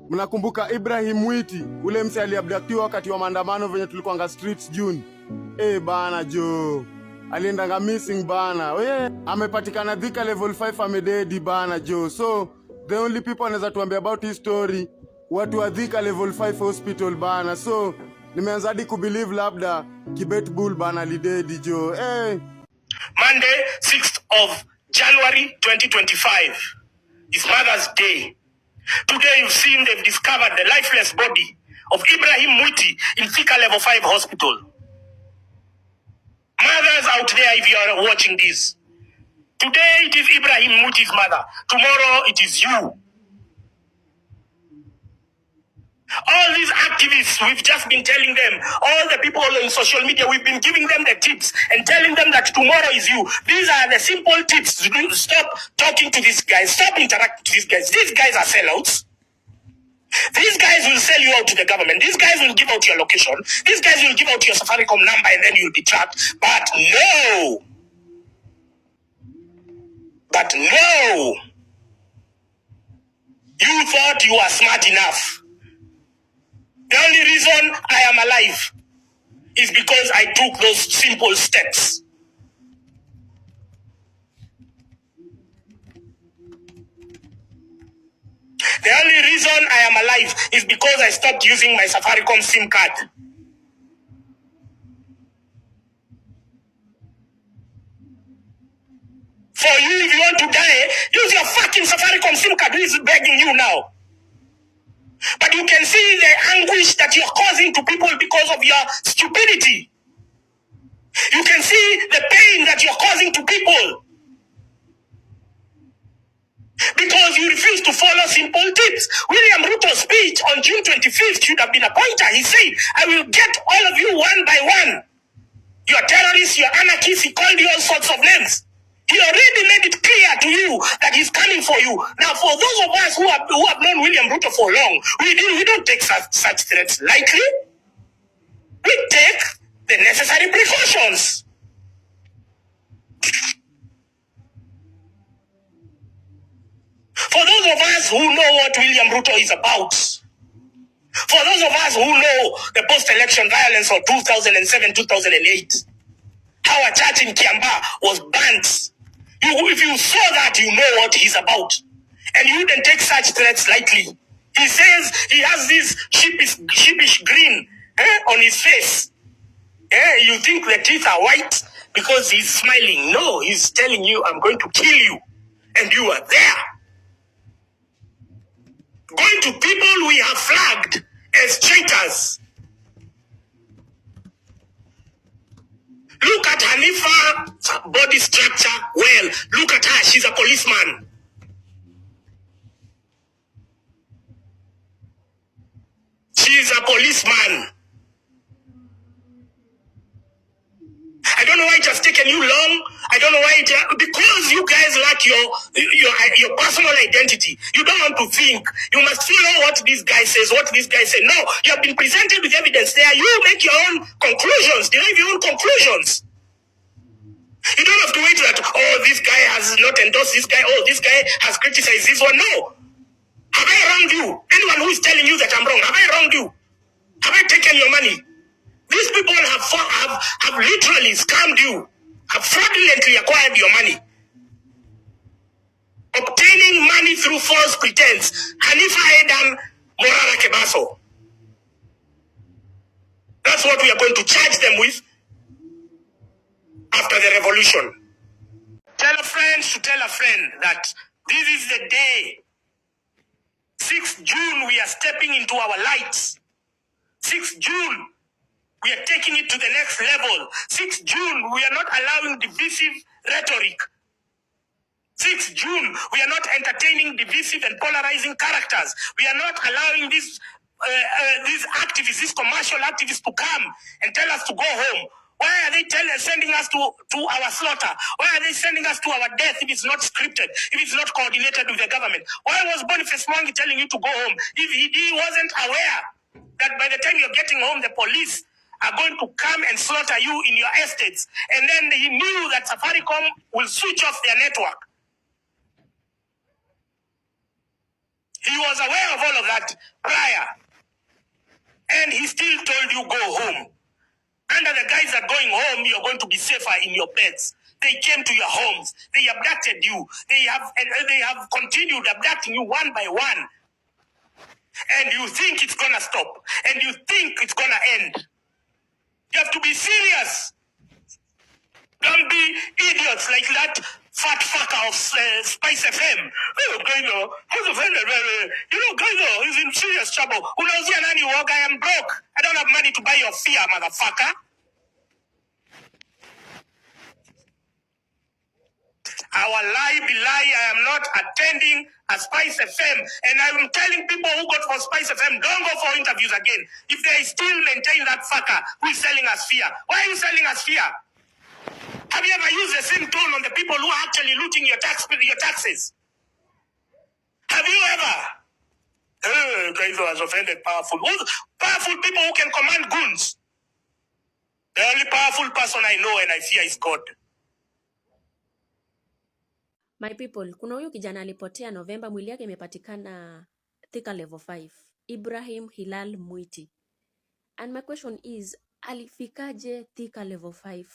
Mnakumbuka Ibrahim Mwiti, ule mse aliabductiwa wakati wa maandamano venye tulikuanga streets June? Bana jo, aliendanga missing bana. Amepatikana Thika level 5 amededi bana jo. So the only people anaweza tuambia about his story watu wa Thika level 5 hospital bana. So nimeanza hadi kubelieve labda Kibet Bull bana lidedi jo. Monday 6th of January 2025 is Mother's Day. Today you've seen they've discovered the lifeless body of Ibrahim Mwiti in Thika level 5 hospital. Mothers out there, if you are watching this, today it is Ibrahim Mwiti's mother. Tomorrow it is you. All these activists, we've just been telling them, all the people on social media, we've been giving them the tips and telling them that tomorrow is you. These are the simple tips. Stop talking to these guys. Stop interacting with these guys. These guys are sellouts. These guys will sell you out to the government. These guys will give out your location. These guys will give out your Safaricom number and then you'll be tracked. But no. But no. You thought you were smart enough. The only reason I am alive is because I took those simple steps. The only reason I am alive is because I stopped using my Safaricom SIM card. For you, if you want to die, use your fucking Safaricom SIM card. Who is begging you now? But you can see the anguish that you're causing to people because of your stupidity. You can see the pain that you're causing to people because you refuse to follow simple tips. William Ruto's speech on June 25th should have been a pointer. He said, I will get all of you one by one. You're terrorists, you're anarchists. He called you all sorts of names. He already made it clear to you that he's coming for you. Now, for those of us who have known William Ruto for long, we don't take such threats lightly. We take the necessary precautions. For those of us who know what William Ruto is about, for those of us who know the post-election violence of 2007, 2008, how a church in Kiamba was burnt. If you saw that, you know what he's about. And you wouldn't take such threats lightly. He says he has this sheepish grin on his face. You think the teeth are white because he's smiling. No, he's telling you, I'm going to kill you. And you are there. Going to people we have flagged as traitors. Look at Hanifa's body structure. Well, look at her. She's a policeman. She's a policeman. I don't know why it has taken you long. I don't know why because you guys lack your personal identity. You don't want to think. You must follow what this guy says, what this guy says. No, you have been presented with evidence there. You make your own conclusions. Derive your own conclusions. You don't have to wait that, oh, this guy has not endorsed this guy. Oh, this guy has criticized this one. No. Have I wronged you? Anyone who is telling you that I'm wrong, have I wronged you? Have I taken your money? These people have literally scammed you, have fraudulently acquired your money, obtaining money through false pretense. Hanifa Edan Morara Kebaso. That's what we are going to charge them with after the revolution. Tell a friend to tell a friend that this is the day. 6th June, we are stepping into our lights. 6th June, we are taking it to the next level. 6th June, we are not allowing divisive rhetoric. 6th June, we are not entertaining divisive and polarizing characters. We are not allowing these activists, these commercial activists to come and tell us to go home. Why are they sending us to our slaughter? Why are they sending us to our death if it's not scripted, if it's not coordinated with the government? Why was Boniface Mwangi telling you to go home if he wasn't aware that by the time you're getting home, the police are going to come and slaughter you in your estates? And then he knew that Safaricom will switch off their network. He was aware of all of that prior. And he still told you go home. Under the guise that going home, you're going to be safer in your beds. They came to your homes. They abducted you. They have continued abducting you one by one. And you think it's going to stop. And you think it's going to end. You have to be serious. Don't be idiots like that fat fucker of Spice FM. Oh, Gaino, who's offended? You know, Gaino is in serious trouble. Who knows your nanny walk? I am broke. I don't have money to buy your fear, motherfucker. Our lie be lie. I am not attending a Spice FM. And I'm telling people who got for Spice FM, don't go for interviews again. If they still maintain that fucker who is selling us fear. Why are you selling us fear? Have you ever used the same tone on the people who are actually looting your taxes? Have you ever? Guys who has offended powerful. Powerful people who can command goons. The only powerful person I know and I fear is God. My people, kuna huyu kijana alipotea Novemba, mwili yake imepatikana Thika level 5. Ibrahim Hilal Mwiti. And my question is, alifikaje Thika level 5?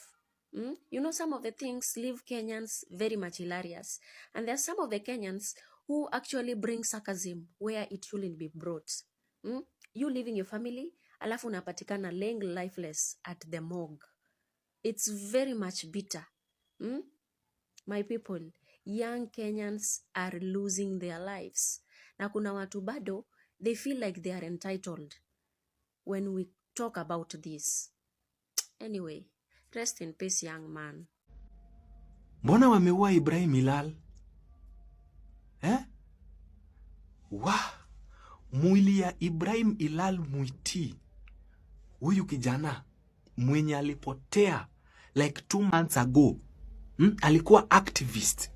You know, some of the things leave Kenyans very much hilarious. And there are some of the Kenyans who actually bring sarcasm where it shouldn't be brought. You leaving your family, alafu unapatikana laying lifeless at the morgue. It's very much bitter. My people, young Kenyans are losing their lives. Na kuna watu bado, they feel like they are entitled when we talk about this. Anyway, rest in peace, young man. Mbona wameua Ibrahim Hilal? Mwili ya Ibrahim Hilal Mwiti, huyu kijana mwenye alipotea like 2 months ago. Alikuwa activist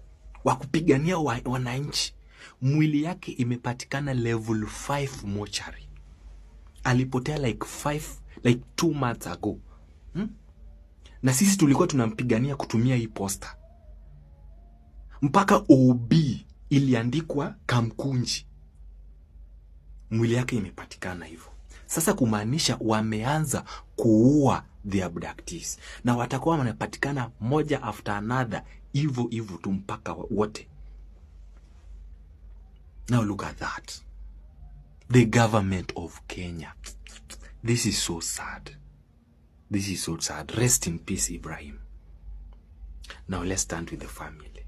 wa kupigania wananchi. Mwili yake imepatikana level 5 mortuary. Alipotea like 2 months ago. Na sisi tulikuwa tunampigania kutumia hii poster. Mpaka OB iliandikwa Kamkunji. Mwili yake imepatikana hivyo. Sasa kumaanisha wameanza kuua the abductees. Na watakuwa wanapatikana moja after another hivyo tu mpaka wote. Now look at that. The government of Kenya. This is so sad. This is so sad. Rest in peace, Ibrahim. Now let's stand with the family.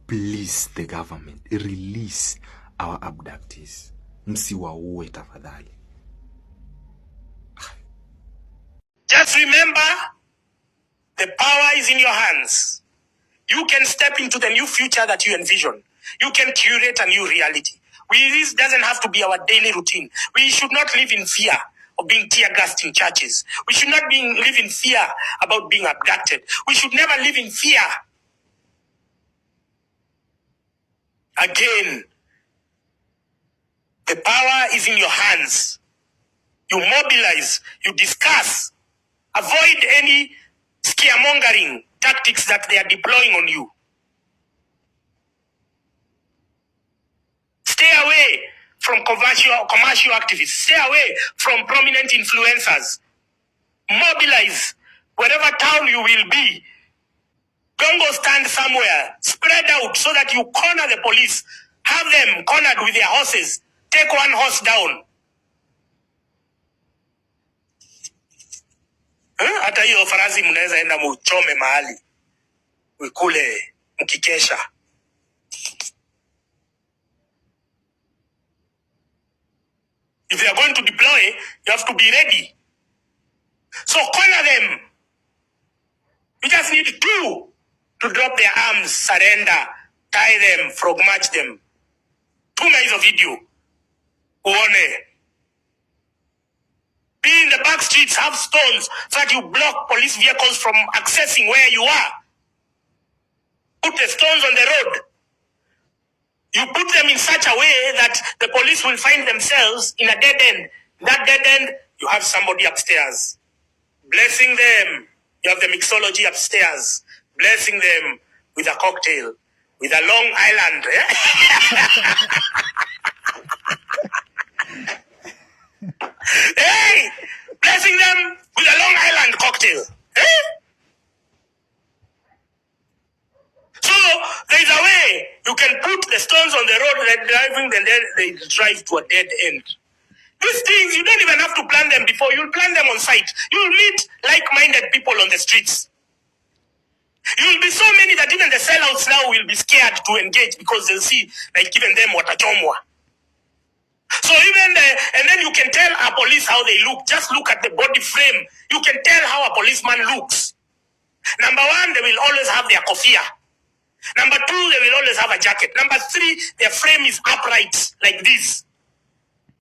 Please, the government, release our abductees. Msiwaue tafadhali. Just remember, the power is in your hands. You can step into the new future that you envision. You can curate a new reality. This doesn't have to be our daily routine. We should not live in fear of being tear-gassed in churches. We should not live in fear about being abducted. We should never live in fear. Again, the power is in your hands. You mobilize, you discuss. Avoid any scaremongering tactics that they are deploying on you. Stay away from commercial activists. Stay away from prominent influencers. Mobilize wherever town you will be. Don't go stand somewhere. Spread out so that you corner the police. Have them cornered with their horses. Take one horse down. Hata hiyo farasi mnaweza enda muchome mahali. Ukule mkikesha. If they are going to deploy, you have to be ready. So corner them. You just need 2 to drop their arms, surrender, tie them, frog march them. 2 minutes of video. Uone. Be in the back streets, have stones so that you block police vehicles from accessing where you are. Put the stones on the road. You put them in such a way that the police will find themselves in a dead end. In that dead end, you have somebody upstairs. Blessing them. You have the mixology upstairs. Blessing them with a cocktail, with a Long Island. Hey, blessing them with a Long Island cocktail. So there's a way you can put the stones on the road they're driving, and then they drive to a dead end. These things, you don't even have to plan them before. You'll plan them on site. You'll meet like-minded people on the streets. You'll be so many that even the sellouts now will be scared to engage because they'll see, like, giving them watachomwa. So even and then you can tell a police how they look. Just look at the body frame. You can tell how a policeman looks. Number one, they will always have their kofia. Number two, they will always have a jacket. Number three, their frame is upright like this.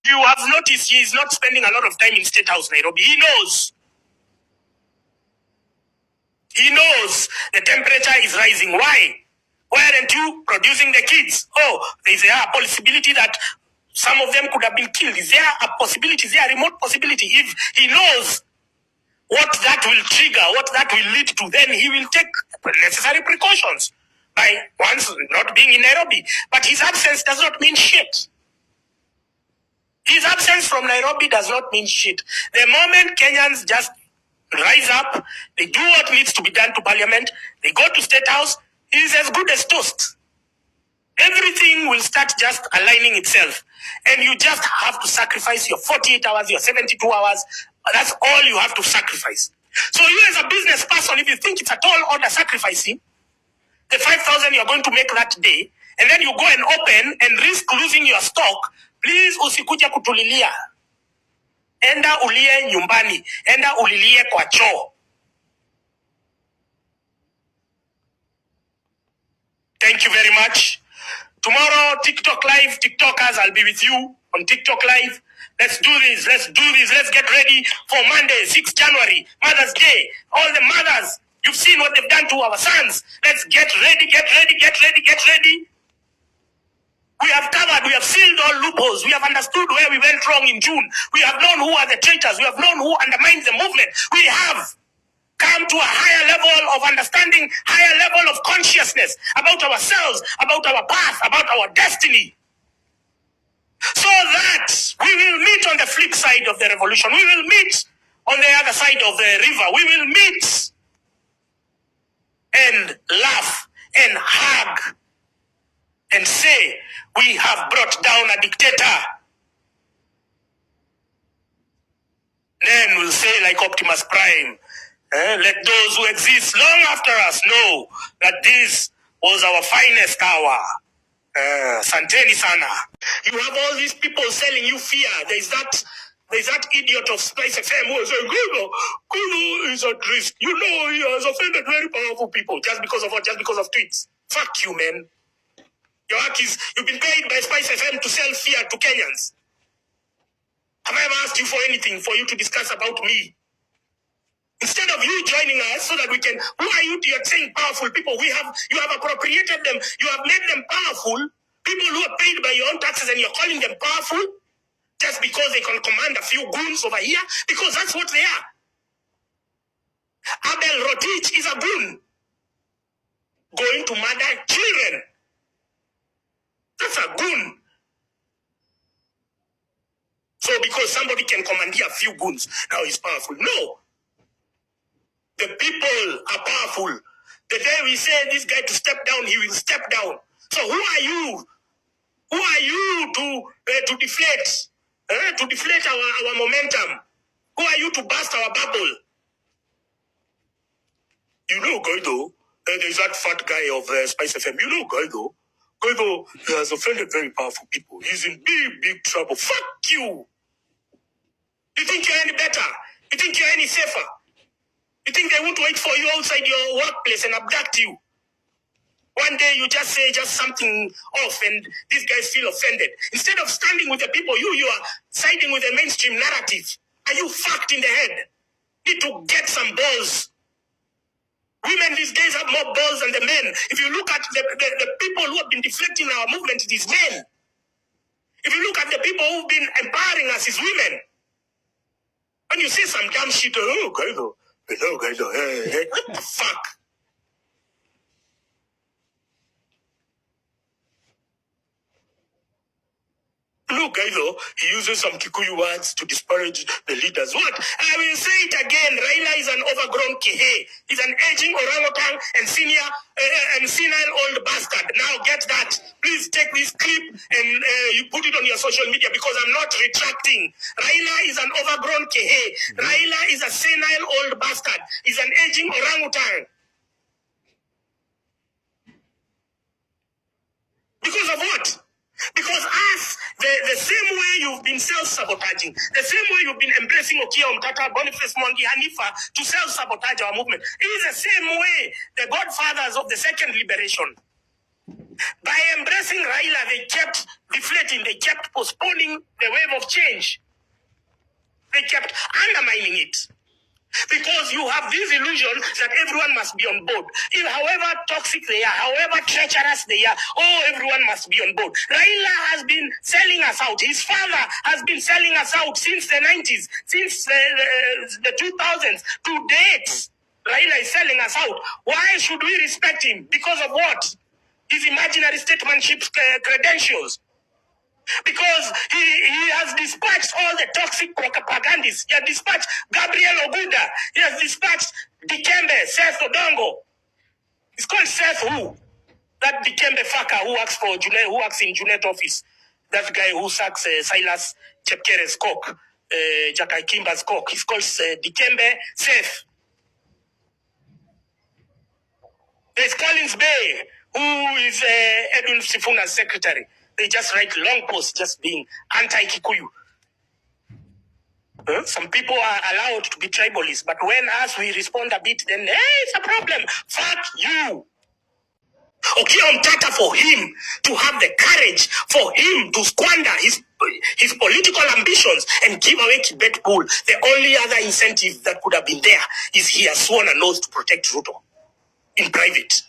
You have noticed he is not spending a lot of time in State House, Nairobi. He knows. He knows the temperature is rising. Why? Why aren't you producing the kids? Oh, is there a possibility that some of them could have been killed? Is there a possibility? Is there a remote possibility? If he knows what that will trigger, what that will lead to, then he will take necessary precautions by once not being in Nairobi. But his absence does not mean shit. His absence from Nairobi does not mean shit. The moment Kenyans just rise up, they do what needs to be done to parliament, they go to State House, he is as good as toast. Everything will start just aligning itself. And you just have to sacrifice your 48 hours, your 72 hours. That's all you have to sacrifice. So you as a business person, if you think it's a tall order sacrificing, the 5,000 you're going to make that day, and then you go and open and risk losing your stock, please usikuja kutulilia. Enda ulie nyumbani. Enda ulilie kwa choo. Thank you very much. Tomorrow, TikTok Live, TikTokers, I'll be with you on TikTok Live. Let's do this. Let's do this. Let's get ready for Monday, 6th January, Mother's Day. All the mothers, you've seen what they've done to our sons. Let's get ready, get ready, get ready, get ready. We have covered, we have sealed all loopholes. We have understood where we went wrong in June. We have known who are the traitors. We have known who undermined the movement. We have come to a higher level of understanding, higher level of consciousness about ourselves, about our path, about our destiny. So that we will meet on the flip side of the revolution. We will meet on the other side of the river. We will meet and laugh and hug and say, we have brought down a dictator. Then we'll say like Optimus Prime, let those who exist long after us know that this was our finest hour. Santeni sana. You have all these people selling you fear. There's that idiot of Spice FM who is saying, Guno is at risk. You know he has offended very powerful people just because of what? Just because of tweets. Fuck you, man. Your work is, you've been paid by Spice FM to sell fear to Kenyans. Have I ever asked you for anything for you to discuss about me? Instead of you joining us so that we can, who are you? You're saying powerful people. You have appropriated them. You have made them powerful. People who are paid by your own taxes, and you're calling them powerful just because they can command a few goons over here, because that's what they are. Abel Rotich is a goon going to murder children. That's a goon. So because somebody can commandeer a few goons, now he's powerful. No. The people are powerful. The day we say this guy to step down, he will step down. So who are you? Who are you to deflate? To deflate our momentum? Who are you to burst our bubble? You know, Guido, there's that fat guy of Spice FM. You know, Guido has offended very powerful people. He's in big trouble. Fuck you. You think you're any better? You think you're any safer? You think they won't wait for you outside your workplace and abduct you? One day you just say just something off and these guys feel offended. Instead of standing with the people, you are siding with the mainstream narrative. Are you fucked in the head? Need to get some balls. Women these days have more balls than the men. If you look at the people who have been deflecting our movement, it is men. If you look at the people who've been empowering us, it's women. When you say some damn shit, Guido, what the fuck? Look, either he uses some Kikuyu words to disparage the leaders. What? I will say it again. Raila is an overgrown kihe. He's an aging orangutan and senile old bastard. Now get that. Please take this clip and you put it on your social media because I'm not retracting. Raila is an overgrown kihe. Raila is a senile old bastard. He's an aging orangutan. Because of what? Because us, the same way you've been self-sabotaging, the same way you've been embracing Okia Omtata, Boniface Mwangi, Hanifa to self-sabotage our movement, it is the same way the godfathers of the second liberation, by embracing Raila, they kept deflating, they kept postponing the wave of change. They kept undermining it. Because you have this illusion that everyone must be on board. If however toxic they are, however treacherous they are, everyone must be on board. Raila has been selling us out. His father has been selling us out since the 90s, since the 2000s. To date, Raila is selling us out. Why should we respect him? Because of what? His imaginary statesmanship credentials. Because he has dispatched all the toxic propagandists. He has dispatched Gabriel Oguda. He has dispatched Dikembe, Seth Odongo. It's called Seth who? That Dikembe fucker who works in Junet office. That guy who sacks Silas Chepkere's cock, Jakai Kimba's cock. He's called Dikembe Seth. There's Collins Bay, who is Edwin Sifuna's secretary. They just write long posts just being anti-Kikuyu. Some people are allowed to be tribalists, but when us, we respond a bit, then, hey, it's a problem. Fuck you. Okia Omtata, for him to have the courage, for him to squander his political ambitions and give away Kibet Pool, the only other incentive that could have been there is he has sworn an oath to protect Ruto in private.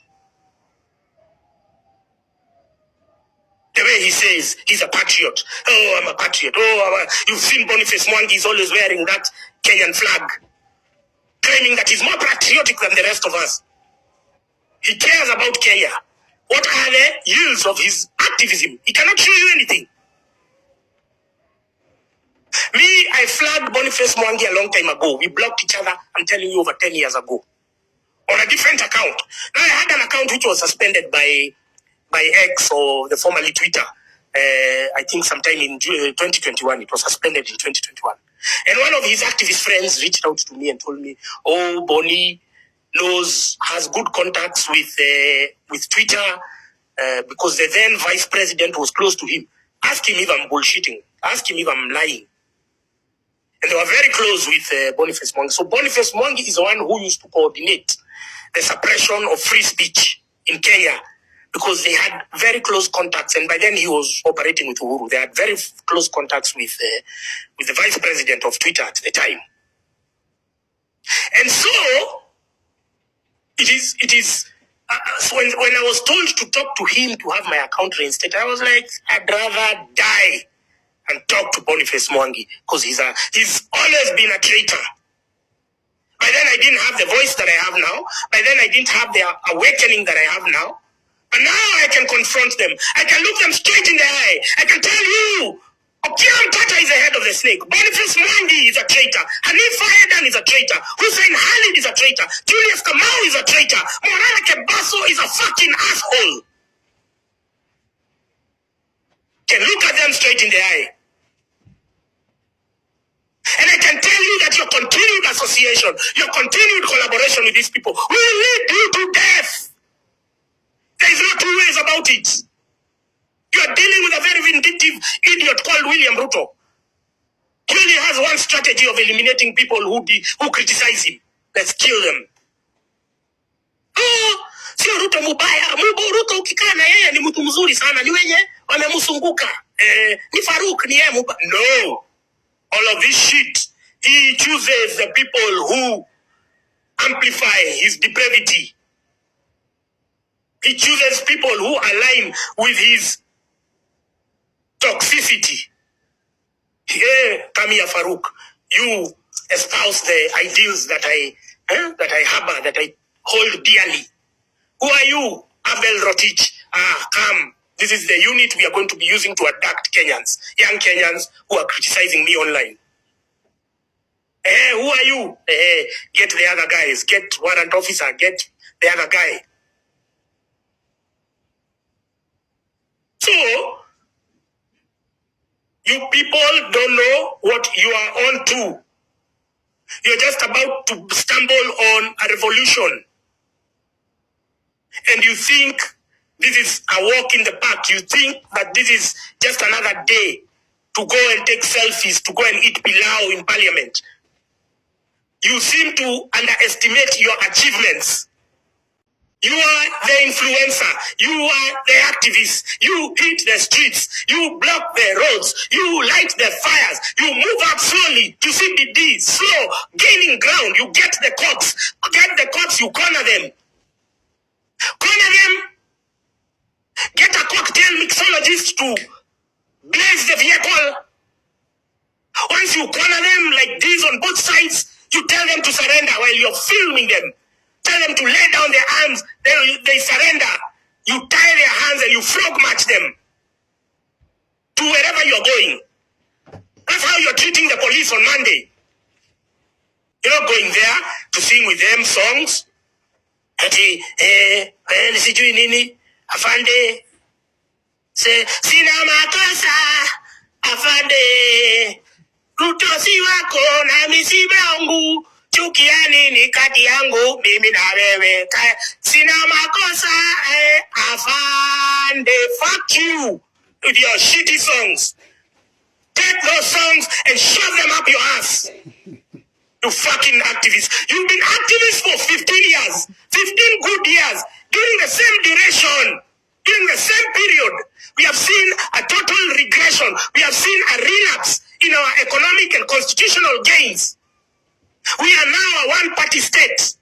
The way he says he's a patriot. Oh, I'm a patriot. Oh, you've seen Boniface Mwangi is always wearing that Kenyan flag, claiming that he's more patriotic than the rest of us. He cares about Kenya. What are the yields of his activism? He cannot show you anything. Me, I flagged Boniface Mwangi a long time ago. We blocked each other, I'm telling you, over 10 years ago. On a different account. Now, I had an account which was suspended by X, or the formerly Twitter. I think sometime in 2021. It was suspended in 2021. And one of his activist friends reached out to me and told me, oh, Bonnie has good contacts with Twitter, because the then vice president was close to him. Ask him if I'm bullshitting. Ask him if I'm lying. And they were very close with Boniface Mwangi. So Boniface Mwangi is the one who used to coordinate the suppression of free speech in Kenya, because they had very close contacts, and by then he was operating with Uhuru. They had very close contacts with the vice president of Twitter at the time. And so it is. So when I was told to talk to him to have my account reinstated, I was like, I'd rather die and talk to Boniface Mwangi, because he's always been a traitor. By then I didn't have the voice that I have now. By then I didn't have the awakening that I have now. And now I can confront them. I can look them straight in the eye. I can tell you, Okia Omtata is the head of the snake. Boniface Mwangi is a traitor. Hanifa Edan is a traitor. Hussein Khalid is a traitor. Julius Kamau is a traitor. Morana Kebaso is a fucking asshole. Can look at them straight in the eye. And I can tell you that your continued association, your continued collaboration with these people will lead you to death. There is no two ways about it. You are dealing with a very vindictive idiot called William Ruto. He only has one strategy of eliminating people who criticize him. Let's kill them. Oh, sio Ruto mubaya. Ruto ukikaa na yeye ni mtu mzuri sana. Ni wenye wamemsunguka. Ni Faruk ni yeye mubaya. No. All of this shit. He chooses the people who amplify his depravity. He chooses people who align with his toxicity. Here, Kamia Farouk, you espouse the ideals that I harbor, that I hold dearly. Who are you, Abel Rotich? Come. This is the unit we are going to be using to attack Kenyans, young Kenyans who are criticizing me online. Who are you? Get the other guys. Get warrant officer. Get the other guy. So, you people don't know what you are on to. You're just about to stumble on a revolution. And you think this is a walk in the park. You think that this is just another day to go and take selfies, to go and eat pilau in parliament. You seem to underestimate your achievements. You are the influencer. You are the activist. You hit the streets. You block the roads. You light the fires. You move up slowly to CBD, slow, gaining ground. You get the cops. Get the cops, you corner them. Corner them. Get a cocktail mixologist to blaze the vehicle. Once you corner them like this on both sides, you tell them to surrender while you're filming them. Tell them to lay down their arms, they surrender. You tie their hands and you frog march them to wherever you're going. That's how you're treating the police on Monday. You're not going there to sing with them songs. Sijui nini, afande. Say, sina makosa, afande. Ruto si wako na misiba yangu. Chukia nini kati yangu mimi na wewe. Sina makosa, afande. Fuck you with your shitty songs. Take those songs and shove them up your ass. You fucking activists. You've been activists for 15 years. 15 good years. During the same duration. During the same period. We have seen a total regression. We have seen a relapse in our economic and constitutional gains. We are now a one-party state.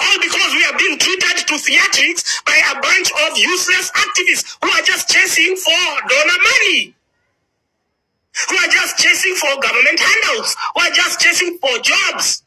All because we are being treated to theatrics by a bunch of useless activists who are just chasing for donor money. Who are just chasing for government handouts. Who are just chasing for jobs.